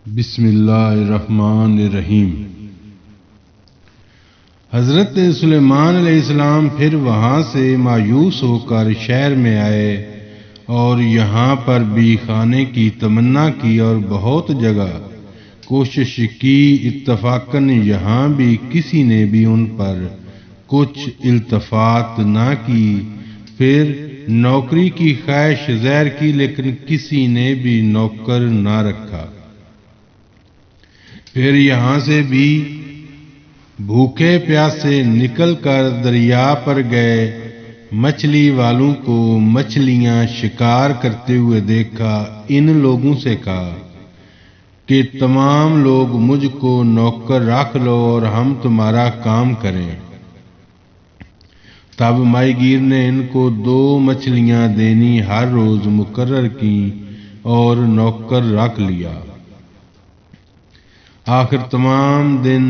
بسم اللہ الرحمن الرحیم۔ حضرت سلیمان علیہ السلام پھر وہاں سے مایوس ہو کر شہر میں آئے اور یہاں پر بھی کھانے کی تمنا کی اور بہت جگہ کوشش کی، اتفاقاً یہاں بھی کسی نے بھی ان پر کچھ التفات نہ کی۔ پھر نوکری کی خواہش ظاہر کی لیکن کسی نے بھی نوکر نہ رکھا۔ پھر یہاں سے بھی بھوکے پیاسے نکل کر دریا پر گئے، مچھلی والوں کو مچھلیاں شکار کرتے ہوئے دیکھا۔ ان لوگوں سے کہا کہ تمام لوگ مجھ کو نوکر رکھ لو اور ہم تمہارا کام کریں۔ تب ماہی گیر نے ان کو 2 مچھلیاں دینی ہر روز مقرر کی اور نوکر رکھ لیا۔ آخر تمام دن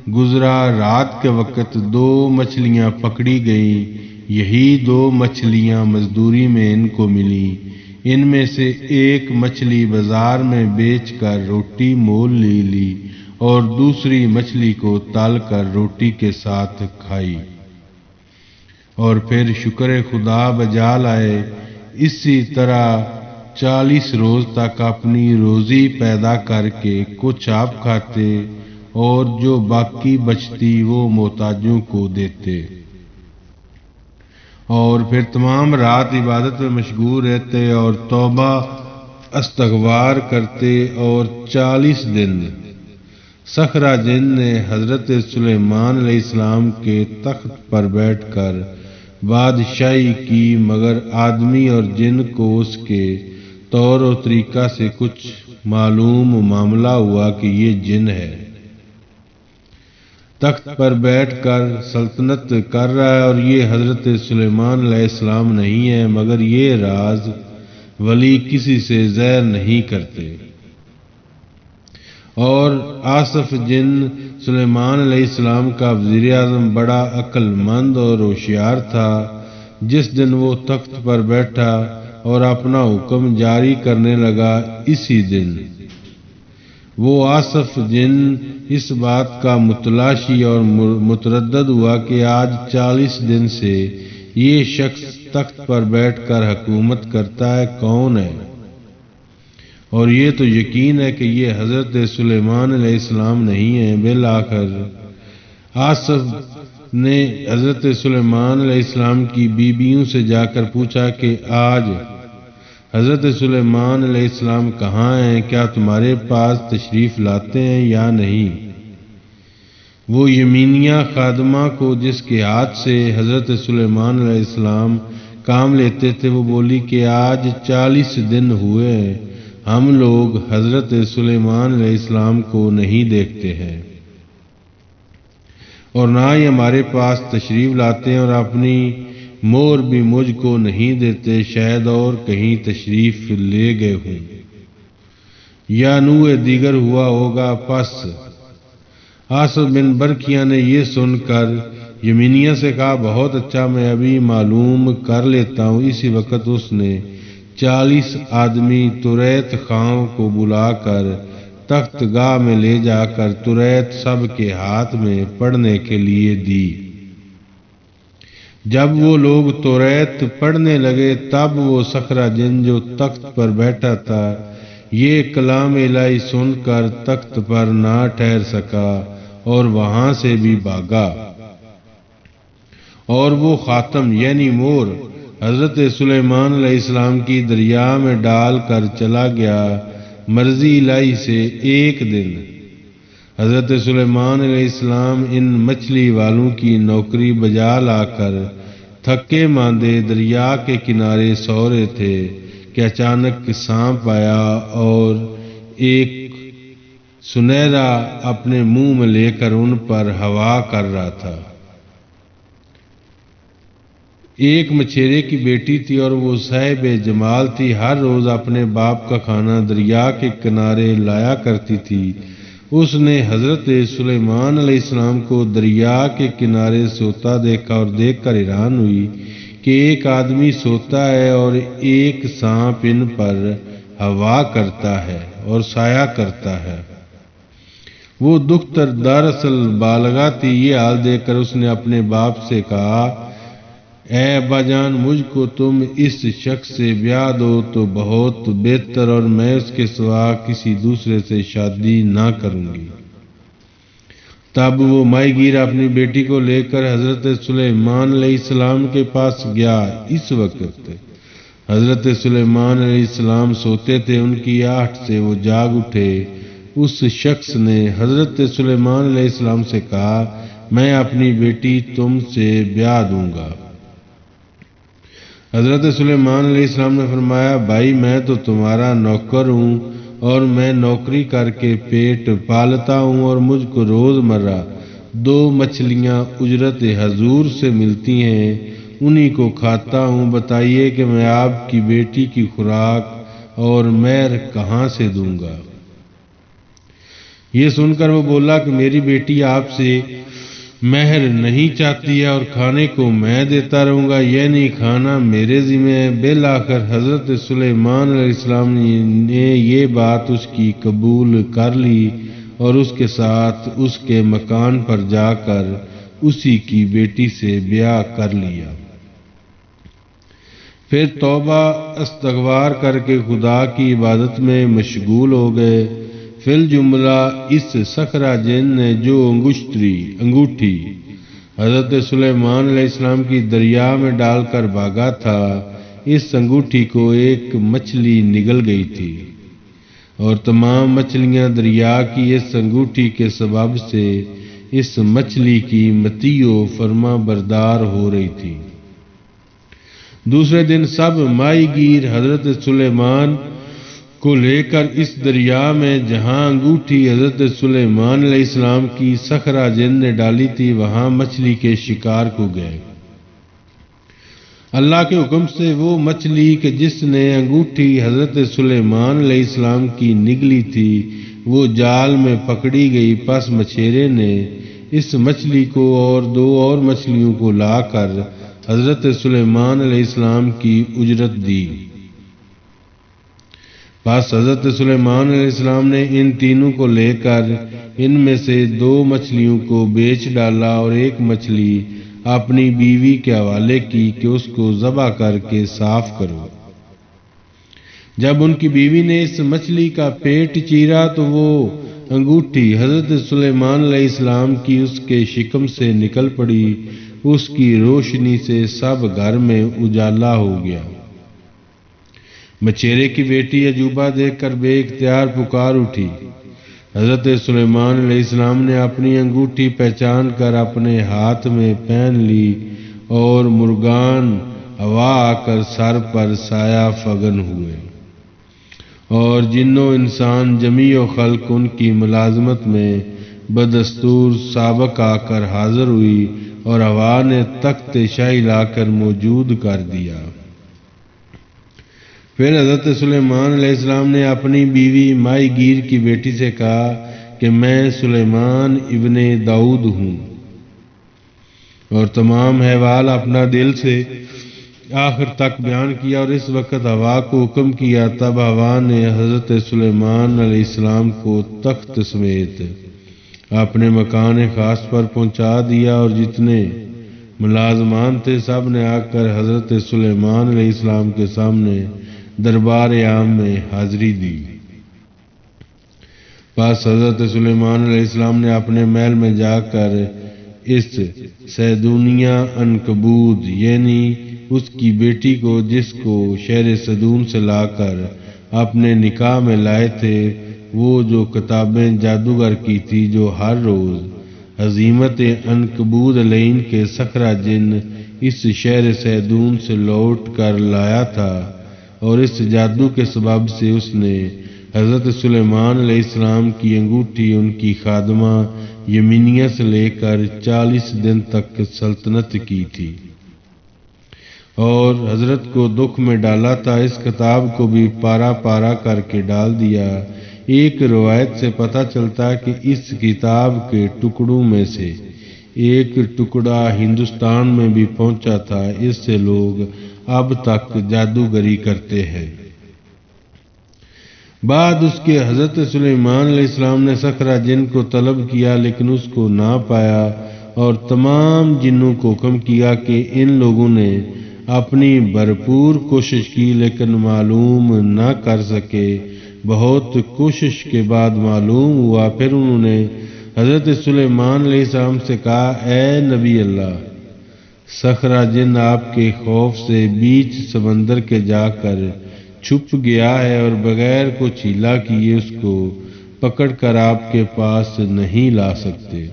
گزرا، رات کے وقت 2 مچھلیاں پکڑی گئیں۔ یہی 2 مچھلیاں مزدوری میں ان کو ملی۔ ان میں سے ایک مچھلی بازار میں بیچ کر روٹی مول لے لی اور دوسری مچھلی کو تل کر روٹی کے ساتھ کھائی اور پھر شکر خدا بجا لائے۔ اسی طرح 40 روز تک اپنی روزی پیدا کر کے کچھ آپ کھاتے اور جو باقی بچتی وہ محتاجوں کو دیتے، اور پھر تمام رات عبادت میں مشغول رہتے اور توبہ استغفار کرتے۔ اور 40 دن صخرہ جن نے حضرت سلیمان علیہ السلام کے تخت پر بیٹھ کر بادشاہی کی، مگر آدمی اور جن کو اس کے طور و طریقہ سے کچھ معلوم معاملہ ہوا کہ یہ جن ہے، تخت پر بیٹھ کر سلطنت کر رہا ہے اور یہ حضرت سلیمان علیہ السلام نہیں ہے، مگر یہ راز ولی کسی سے ظاہر نہیں کرتے۔ اور آصف جن سلیمان علیہ السلام کا وزیر اعظم بڑا عقل مند اور ہوشیار تھا۔ جس دن وہ تخت پر بیٹھا اور اپنا حکم جاری کرنے لگا، اسی دن وہ آصف جن اس بات کا متلاشی اور متردد ہوا کہ آج 40 دن سے یہ شخص تخت پر بیٹھ کر حکومت کرتا ہے، کون ہے؟ اور یہ تو یقین ہے کہ یہ حضرت سلیمان علیہ السلام نہیں ہے۔ بالآخر آصف نے حضرت سلیمان علیہ السلام کی بیویوں سے جا کر پوچھا کہ آج حضرت سلیمان علیہ السلام کہاں ہیں؟ کیا تمہارے پاس تشریف لاتے ہیں یا نہیں؟ وہ یمینیہ خادمہ کو جس کے ہاتھ سے حضرت سلیمان علیہ السلام کام لیتے تھے، وہ بولی کہ آج 40 دن ہوئے ہیں، ہم لوگ حضرت سلیمان علیہ السلام کو نہیں دیکھتے ہیں اور نہ ہی ہمارے پاس تشریف لاتے ہیں، اور اپنی مہر بھی مجھ کو نہیں دیتے، شاید اور کہیں تشریف لے گئے ہوں یا نوع دیگر ہوا ہوگا۔ پس آصف بن برکیہ نے یہ سن کر یمینیہ سے کہا، بہت اچھا، میں ابھی معلوم کر لیتا ہوں۔ اسی وقت اس نے 40 آدمی توریت خواہوں کو بلا کر تخت گاہ میں لے جا کر توریت سب کے ہاتھ میں پڑھنے کے لیے دی۔ جب وہ لوگ توریت پڑھنے لگے تب وہ صخرہ جن جو تخت پر بیٹھا تھا یہ کلام الہی سن کر تخت پر نہ ٹھہر سکا اور وہاں سے بھی بھاگا، اور وہ خاتم یعنی مہر حضرت سلیمان علیہ السلام کی دریا میں ڈال کر چلا گیا۔ مرضی الہی سے ایک دن حضرت سلیمان علیہ السلام ان مچھلی والوں کی نوکری بجا لا کر تھکے ماندے دریا کے کنارے سو رہے تھے کہ اچانک سانپ آیا اور ایک سنہرا اپنے منہ میں لے کر ان پر ہوا کر رہا تھا۔ ایک مچھیرے کی بیٹی تھی اور وہ صاحب جمال تھی، ہر روز اپنے باپ کا کھانا دریا کے کنارے لایا کرتی تھی۔ اس نے حضرت سلیمان علیہ السلام کو دریا کے کنارے سوتا دیکھا اور دیکھ کر حیران ہوئی کہ ایک آدمی سوتا ہے اور ایک سانپ ان پر ہوا کرتا ہے اور سایہ کرتا ہے۔ وہ دختر دراصل بالغہ تھی۔ یہ حال دیکھ کر اس نے اپنے باپ سے کہا، اے ابا جان، مجھ کو تم اس شخص سے بیاہ دو تو بہت بہتر، اور میں اس کے سوا کسی دوسرے سے شادی نہ کروں گی۔ تب وہ ماہی گیر اپنی بیٹی کو لے کر حضرت سلیمان علیہ السلام کے پاس گیا۔ اس وقت حضرت سلیمان علیہ السلام سوتے تھے، ان کی آہٹ سے وہ جاگ اٹھے۔ اس شخص نے حضرت سلیمان علیہ السلام سے کہا، میں اپنی بیٹی تم سے بیاہ دوں گا۔ حضرت سلیمان علیہ السلام نے فرمایا، بھائی میں تو تمہارا نوکر ہوں اور میں نوکری کر کے پیٹ پالتا ہوں، اور مجھ کو روز مرہ 2 مچھلیاں اجرت حضور سے ملتی ہیں، انہی کو کھاتا ہوں۔ بتائیے کہ میں آپ کی بیٹی کی خوراک اور مہر کہاں سے دوں گا؟ یہ سن کر وہ بولا کہ میری بیٹی آپ سے مہر نہیں چاہتی ہے اور کھانے کو میں دیتا رہوں گا، یعنی کھانا میرے ذمہ ہے۔ بالآخر حضرت سلیمان علیہ السلام نے یہ بات اس کی قبول کر لی اور اس کے ساتھ اس کے مکان پر جا کر اسی کی بیٹی سے بیاہ کر لیا۔ پھر توبہ استغفار کر کے خدا کی عبادت میں مشغول ہو گئے۔ فی الجملہ اس صخرہ جن نے جو انگوٹھی حضرت سلیمان علیہ السلام کی دریا میں ڈال کر بھاگا تھا، اس انگوٹھی کو ایک مچھلی نگل گئی تھی، اور تمام مچھلیاں دریا کی اس انگوٹھی کے سبب سے اس مچھلی کی مطیع و فرما بردار ہو رہی تھی۔ دوسرے دن سب ماہی گیر حضرت سلیمان کو لے کر اس دریا میں جہاں انگوٹھی حضرت سلیمان علیہ السلام کی صخرہ جن نے ڈالی تھی وہاں مچھلی کے شکار کو گئے۔ اللہ کے حکم سے وہ مچھلی کہ جس نے انگوٹھی حضرت سلیمان علیہ السلام کی نگلی تھی وہ جال میں پکڑی گئی۔ پس مچھیرے نے اس مچھلی کو اور 2 اور مچھلیوں کو لا کر حضرت سلیمان علیہ السلام کی اجرت دی۔ پس حضرت سلیمان علیہ السلام نے ان تینوں کو لے کر ان میں سے 2 مچھلیوں کو بیچ ڈالا اور ایک مچھلی اپنی بیوی کے حوالے کی کہ اس کو ذبح کر کے صاف کرو۔ جب ان کی بیوی نے اس مچھلی کا پیٹ چیرا تو وہ انگوٹھی حضرت سلیمان علیہ السلام کی اس کے شکم سے نکل پڑی۔ اس کی روشنی سے سب گھر میں اجالا ہو گیا۔ مچھیرے کی بیٹی عجوبہ دیکھ کر بے اختیار پکار اٹھی۔ حضرت سلیمان علیہ السلام نے اپنی انگوٹھی پہچان کر اپنے ہاتھ میں پہن لی اور مرغان ہوا آ کر سر پر سایہ فگن ہوئے، اور جن و انسان جمیع و خلق ان کی ملازمت میں بدستور سابق آ کر حاضر ہوئی، اور ہوا نے تخت شاہی لا کر موجود کر دیا۔ پھر حضرت سلیمان علیہ السلام نے اپنی بیوی ماہی گیر کی بیٹی سے کہا کہ میں سلیمان ابن داؤد ہوں، اور تمام احوال اپنا دل سے آخر تک بیان کیا، اور اس وقت ہوا کو حکم کیا۔ تب ہوا نے حضرت سلیمان علیہ السلام کو تخت سمیت اپنے مکان خاص پر پہنچا دیا، اور جتنے ملازمان تھے سب نے آ کر حضرت سلیمان علیہ السلام کے سامنے دربار عام میں حاضری دی۔ پس حضرت سلیمان علیہ السلام نے اپنے محل میں جا کر اس سیدونیہ عنکبوت یعنی اس کی بیٹی کو، جس کو شہر سدوم سے لا کر اپنے نکاح میں لائے تھے، وہ جو کتابیں جادوگر کی تھی جو ہر روز عظیمت عنکبوت علیہ کے صخرہ جن اس شہر سیدون سے لوٹ کر لایا تھا، اور اس جادو کے سبب سے اس نے حضرت سلیمان علیہ السلام کی انگوٹھی ان کی خادمہ یمینیہ سے لے کر 40 دن تک سلطنت کی تھی، اور حضرت کو دکھ میں ڈالا تھا۔ اس کتاب کو بھی پارا پارا کر کے ڈال دیا۔ ایک روایت سے پتہ چلتا ہے کہ اس کتاب کے ٹکڑوں میں سے ایک ٹکڑا ہندوستان میں بھی پہنچا تھا۔ اس سے لوگ اب تک جادوگری کرتے ہیں۔ بعد اس کے حضرت سلیمان علیہ السلام نے صخرہ جن کو طلب کیا لیکن اس کو نہ پایا، اور تمام جنوں کو حکم کیا کہ ان لوگوں نے اپنی بھرپور کوشش کی لیکن معلوم نہ کر سکے۔ بہت کوشش کے بعد معلوم ہوا۔ پھر انہوں نے حضرت سلیمان علیہ السلام سے کہا، اے نبی اللہ، صخرہ جن آپ کے خوف سے بیچ سمندر کے جا کر چھپ گیا ہے اور بغیر کچھ ہیلا کیے اس کو پکڑ کر آپ کے پاس نہیں لا سکتے۔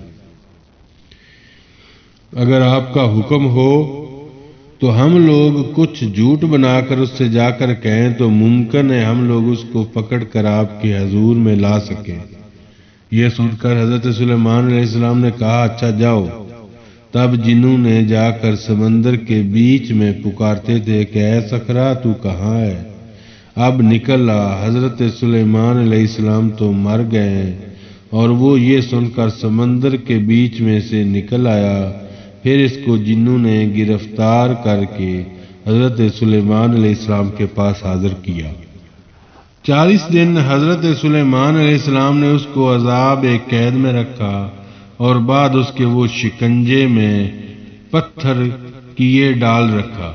اگر آپ کا حکم ہو تو ہم لوگ کچھ جھوٹ بنا کر اس سے جا کر کہیں تو ممکن ہے ہم لوگ اس کو پکڑ کر آپ کے حضور میں لا سکیں۔ یہ سن کر حضرت سلیمان علیہ السلام نے کہا، اچھا جاؤ۔ تب جنوں نے جا کر سمندر کے بیچ میں پکارتے تھے کہ اے صخرہ تو کہاں ہے؟ اب نکل آ۔ حضرت سلیمان علیہ السلام تو مر گئے ہیں۔ اور وہ یہ سن کر سمندر کے بیچ میں سے نکل آیا۔ پھر اس کو جنوں نے گرفتار کر کے حضرت سلیمان علیہ السلام کے پاس حاضر کیا۔ 40 دن حضرت سلیمان علیہ السلام نے اس کو عذاب قید میں رکھا اور بعد اس کے وہ شکنجے میں پتھر کیے ڈال رکھا۔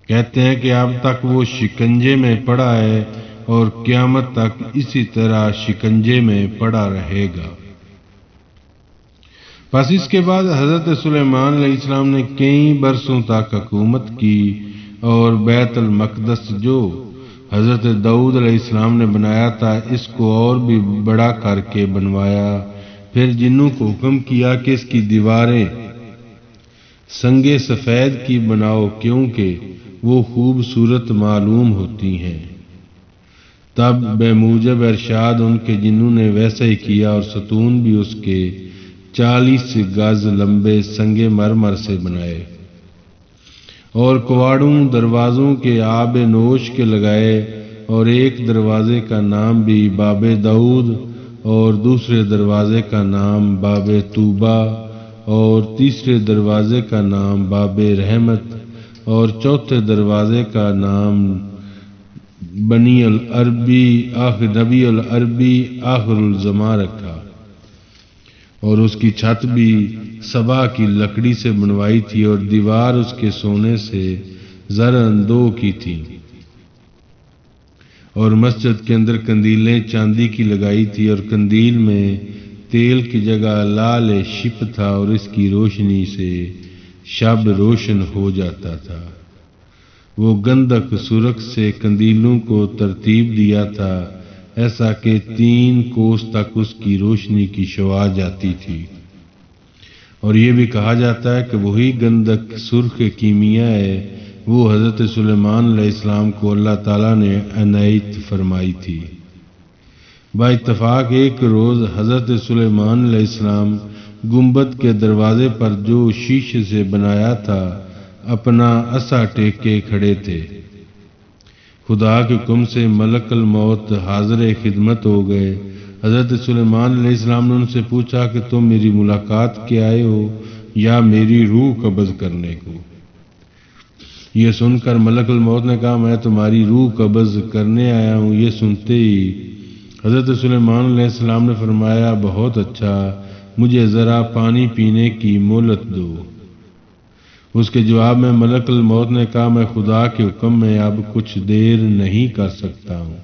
کہتے ہیں کہ اب تک وہ شکنجے میں پڑا ہے اور قیامت تک اسی طرح شکنجے میں پڑا رہے گا۔ پس اس کے بعد حضرت سلیمان علیہ السلام نے کئی برسوں تک حکومت کی اور بیت المقدس جو حضرت داؤد علیہ السلام نے بنایا تھا اس کو اور بھی بڑا کر کے بنوایا۔ پھر جنوں کو حکم کیا کہ اس کی دیواریں سنگ سفید کی بناؤ کیونکہ وہ خوبصورت معلوم ہوتی ہیں۔ تب بے موجب ارشاد ان کے جنوں نے ویسا ہی کیا اور ستون بھی اس کے 40 گز لمبے سنگ مرمر سے بنائے اور کواڑوں دروازوں کے آب نوش کے لگائے، اور ایک دروازے کا نام بھی باب داؤد اور دوسرے دروازے کا نام باب طوبہ اور تیسرے دروازے کا نام باب رحمت اور چوتھے دروازے کا نام بنی العربی نبی العربی آخر الزمان رکھا۔ اور اس کی چھت بھی سبا کی لکڑی سے بنوائی تھی اور دیوار اس کے سونے سے زرن 2 کی تھی، اور مسجد کے اندر قندیلیں چاندی کی لگائی تھی، اور قندیل میں تیل کی جگہ لال شپ تھا اور اس کی روشنی سے شب روشن ہو جاتا تھا۔ وہ گندک سرخ سے قندیلوں کو ترتیب دیا تھا ایسا کہ 3 کوس تک اس کی روشنی کی شعاع جاتی تھی۔ اور یہ بھی کہا جاتا ہے کہ وہی گندک سرخ کیمیا ہے وہ حضرت سلیمان علیہ السلام کو اللہ تعالیٰ نے عنایت فرمائی تھی۔ با اتفاق ایک روز حضرت سلیمان علیہ السلام گنبد کے دروازے پر جو شیشے سے بنایا تھا اپنا عصا ٹیک کے کھڑے تھے۔ خدا کے حکم سے ملک الموت حاضر خدمت ہو گئے۔ حضرت سلیمان علیہ السلام نے ان سے پوچھا کہ تم میری ملاقات کے آئے ہو یا میری روح قبض کرنے کو؟ یہ سن کر ملک الموت نے کہا، میں تمہاری روح قبض کرنے آیا ہوں۔ یہ سنتے ہی حضرت سلیمان علیہ السلام نے فرمایا، بہت اچھا، مجھے ذرا پانی پینے کی مہلت دو۔ اس کے جواب میں ملک الموت نے کہا، میں خدا کے حکم میں اب کچھ دیر نہیں کر سکتا ہوں،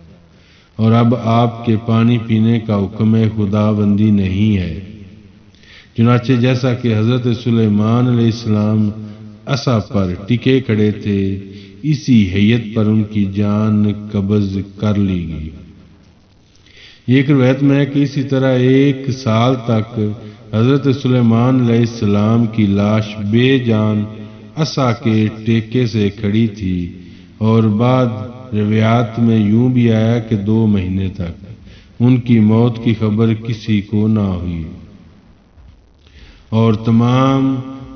اور اب آپ کے پانی پینے کا حکم خدا بندی نہیں ہے۔ چنانچہ جیسا کہ حضرت سلیمان علیہ السلام عصا پر ٹکے کھڑے تھے اسی حیت پر ان کی جان قبض کر لی گئی۔ ایک روایت میں ہے کہ اسی طرح 1 سال تک حضرت سلیمان علیہ السلام کی لاش بے جان عصا کے ٹیکے سے کھڑی تھی، اور بعد روایات میں یوں بھی آیا کہ 2 مہینے تک ان کی موت کی خبر کسی کو نہ ہوئی۔ اور تمام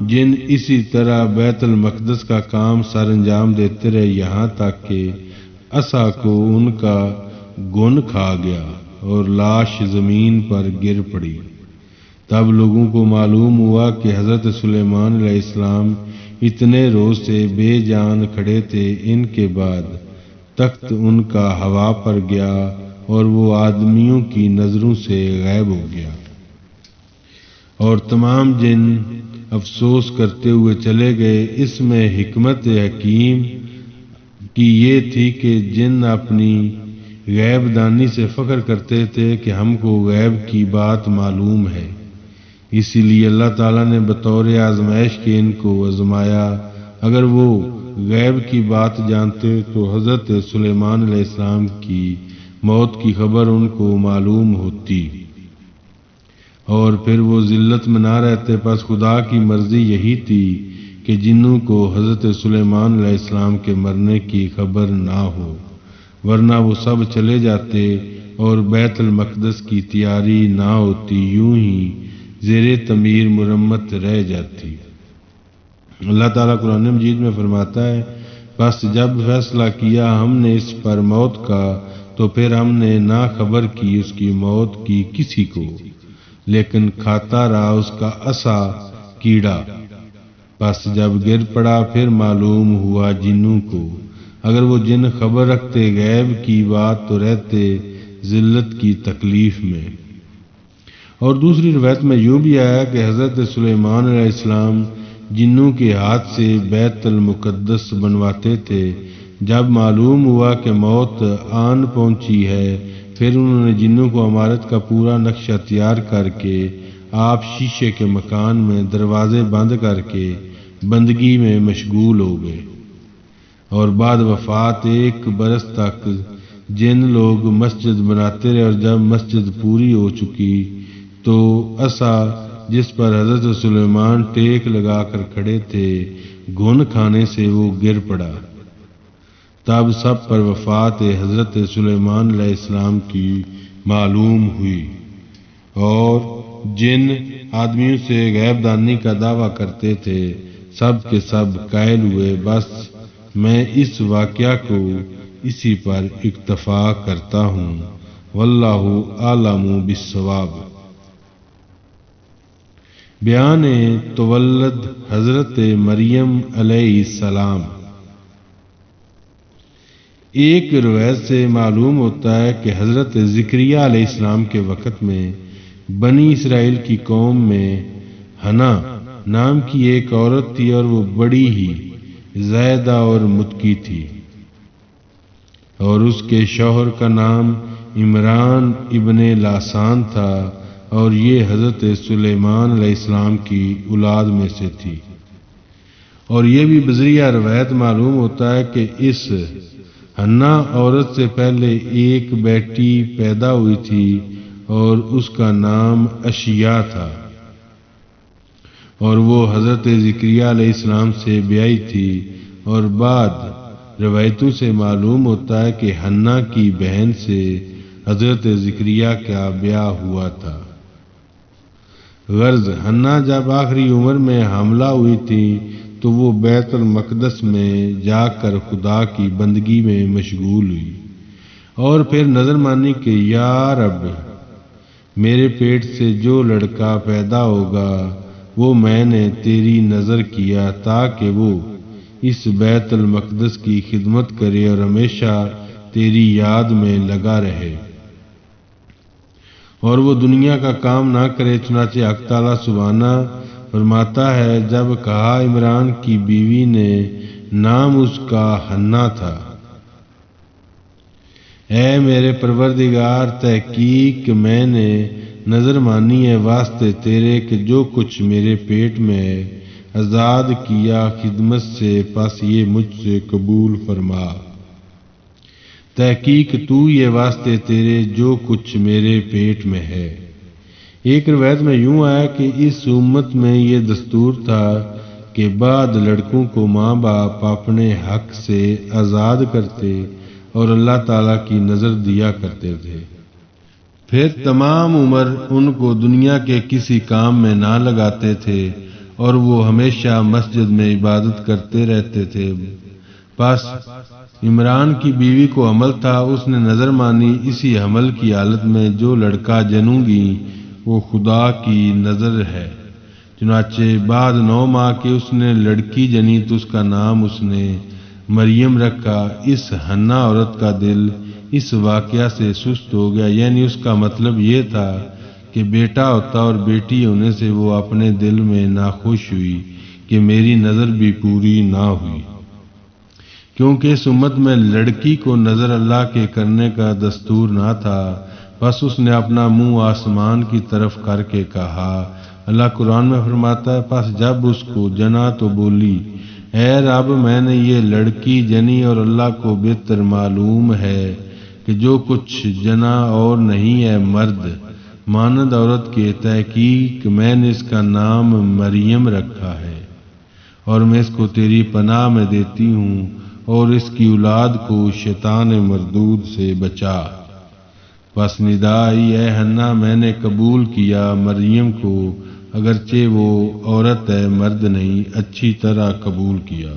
جن اسی طرح بیت المقدس کا کام سر انجام دیتے رہے یہاں تک کہ عصا کو ان کا گن کھا گیا اور لاش زمین پر گر پڑی۔ تب لوگوں کو معلوم ہوا کہ حضرت سلیمان علیہ السلام اتنے روز سے بے جان کھڑے تھے۔ ان کے بعد تخت ان کا ہوا پر گیا اور وہ آدمیوں کی نظروں سے غائب ہو گیا، اور تمام جن افسوس کرتے ہوئے چلے گئے۔ اس میں حکمت حکیم کی یہ تھی کہ جن اپنی غیب دانی سے فخر کرتے تھے کہ ہم کو غیب کی بات معلوم ہے، اسی لیے اللہ تعالیٰ نے بطور آزمائش کے ان کو آزمایا۔ اگر وہ غیب کی بات جانتے تو حضرت سلیمان علیہ السلام کی موت کی خبر ان کو معلوم ہوتی اور پھر وہ ذلت میں نہ رہتے۔ پس خدا کی مرضی یہی تھی کہ جنوں کو حضرت سلیمان علیہ السلام کے مرنے کی خبر نہ ہو، ورنہ وہ سب چلے جاتے اور بیت المقدس کی تیاری نہ ہوتی، یوں ہی زیر تعمیر مرمت رہ جاتی۔ اللہ تعالیٰ قرآن مجید میں فرماتا ہے، بس جب فیصلہ کیا ہم نے اس پر موت کا تو پھر ہم نے نہ خبر کی اس کی موت کی کسی کو، لیکن کھاتا رہا اس کا عصا کیڑا، بس جب گر پڑا پھر معلوم ہوا جنوں کو۔ اگر وہ جن خبر رکھتے غیب کی بات تو رہتے ذلت کی تکلیف میں۔ اور دوسری روایت میں یوں بھی آیا کہ حضرت سلیمان علیہ السلام جنوں کے ہاتھ سے بیت المقدس بنواتے تھے۔ جب معلوم ہوا کہ موت آن پہنچی ہے، پھر انہوں نے جنوں کو عمارت کا پورا نقشہ تیار کر کے آپ شیشے کے مکان میں دروازے بند کر کے بندگی میں مشغول ہو گئے، اور بعد وفات 1 برس تک جن لوگ مسجد بناتے رہے، اور جب مسجد پوری ہو چکی تو عصا جس پر حضرت سلیمان ٹیک لگا کر کھڑے تھے گھن کھانے سے وہ گر پڑا۔ تب سب پر وفات حضرت سلیمان علیہ السلام کی معلوم ہوئی، اور جن آدمیوں سے غیب دانی کا دعویٰ کرتے تھے سب کے سب قائل ہوئے۔ بس میں اس واقعہ کو اسی پر اکتفا کرتا ہوں، واللہ اعلم بالصواب۔ بیان تولد حضرت مریم علیہ السلام۔ ایک روایت سے معلوم ہوتا ہے کہ حضرت زکریا علیہ السلام کے وقت میں بنی اسرائیل کی قوم میں حنا نام کی ایک عورت تھی، اور وہ بڑی ہی زائدہ اور متقی تھی، اور اس کے شوہر کا نام عمران ابن لاسان تھا، اور یہ حضرت سلیمان علیہ السلام کی اولاد میں سے تھی۔ اور یہ بھی بذریعہ روایت معلوم ہوتا ہے کہ اس حنا عورت سے پہلے ایک بیٹی پیدا ہوئی تھی اور اس کا نام اشیا تھا، اور وہ حضرت زکریا علیہ السلام سے بیائی تھی۔ اور بعد روایتوں سے معلوم ہوتا ہے کہ حنا کی بہن سے حضرت زکریا کا بیاہ ہوا تھا۔ غرض حنا جب آخری عمر میں حاملہ ہوئی تھی تو وہ بیت المقدس میں جا کر خدا کی بندگی میں مشغول ہوئی، اور پھر نظر مانی کہ یا رب، میرے پیٹ سے جو لڑکا پیدا ہوگا وہ میں نے تیری نظر کیا تاکہ وہ اس بیت المقدس کی خدمت کرے اور ہمیشہ تیری یاد میں لگا رہے، اور وہ دنیا کا کام نہ کرے۔ چنانچہ حق تعالیٰ سبحانہ فرماتا ہے، جب کہا عمران کی بیوی نے، نام اس کا حنا تھا، اے میرے پروردگار، تحقیق میں نے نظر مانی ہے واسطے تیرے کہ جو کچھ میرے پیٹ میں ہے آزاد کیا خدمت سے، پس یہ مجھ سے قبول فرما۔ تحقیق تو یہ واسطے تیرے جو کچھ میرے پیٹ میں ہے۔ ایک روایت میں یوں آیا کہ اس امت میں یہ دستور تھا کہ بعد لڑکوں کو ماں باپ اپنے حق سے آزاد کرتے اور اللہ تعالیٰ کی نظر دیا کرتے تھے، پھر تمام عمر ان کو دنیا کے کسی کام میں نہ لگاتے تھے، اور وہ ہمیشہ مسجد میں عبادت کرتے رہتے تھے۔ پس عمران کی بیوی کو حمل تھا، اس نے نظر مانی اسی حمل کی حالت میں جو لڑکا جنوں گی وہ خدا کی نظر ہے۔ چنانچہ بعد 9 ماہ کے اس نے لڑکی جنی تو اس کا نام اس نے مریم رکھا۔ اس حنا عورت کا دل اس واقعہ سے سست ہو گیا، یعنی اس کا مطلب یہ تھا کہ بیٹا ہوتا اور بیٹی ہونے سے وہ اپنے دل میں ناخوش ہوئی کہ میری نظر بھی پوری نہ ہوئی، کیونکہ اس امت میں لڑکی کو نظر اللہ کے کرنے کا دستور نہ تھا۔ بس اس نے اپنا منہ آسمان کی طرف کر کے کہا۔ اللہ قرآن میں فرماتا ہے، پس جب اس کو جنا تو بولی، اے رب میں نے یہ لڑکی جنی اور اللہ کو بہتر معلوم ہے کہ جو کچھ جنا اور نہیں ہے مرد مانند عورت کے، تحقیق میں نے اس کا نام مریم رکھا ہے اور میں اس کو تیری پناہ میں دیتی ہوں اور اس کی اولاد کو شیطان مردود سے بچا۔ پس ندا آئی، اے حنا میں نے قبول کیا مریم کو، اگرچہ وہ عورت ہے مرد نہیں، اچھی طرح قبول کیا۔